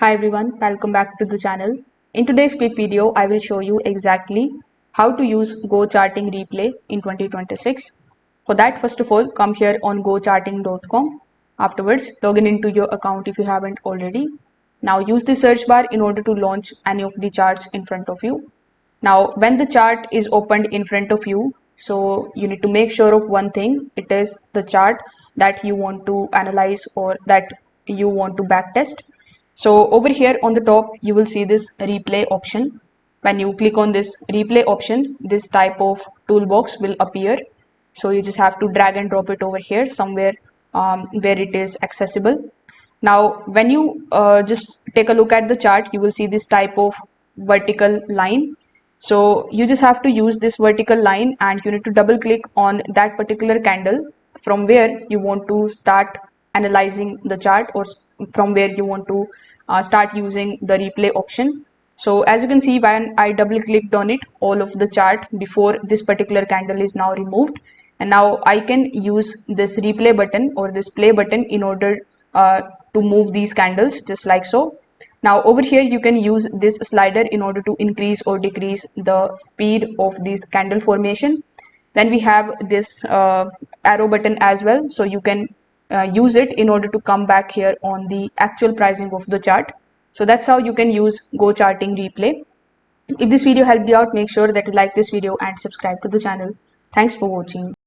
Hi everyone, welcome back to the channel. In today's quick video, I will show you exactly how to use GoCharting Replay in 2026. For that, first of all, come here on gocharting.com. Afterwards, log into your account if you haven't already. Now use the search bar in order to launch any of the charts in front of you. Now, when the chart is opened in front of you, so you need to make sure of one thing. It is the chart that you want to analyze or that you want to backtest. So over here on the top, you will see this replay option. When you click on this replay option, this type of toolbox will appear. So you just have to drag and drop it over here somewhere where it is accessible. Now, when you just take a look at the chart, you will see this type of vertical line. So you just have to use this vertical line and you need to double click on that particular candle from where you want to start analyzing the chart, or from where you want to start using the replay option. So as you can see, when I double clicked on it, all of the chart before this particular candle is now removed, and now I can use this replay button or this play button in order to move these candles just like so. Now over here you can use this slider in order to increase or decrease the speed of this candle formation. Then we have this arrow button as well, so you can use it in order to come back here on the actual pricing of the chart. So that's how you can use GoCharting Replay. If this video helped you out, make sure that you like this video and subscribe to the channel. Thanks for watching.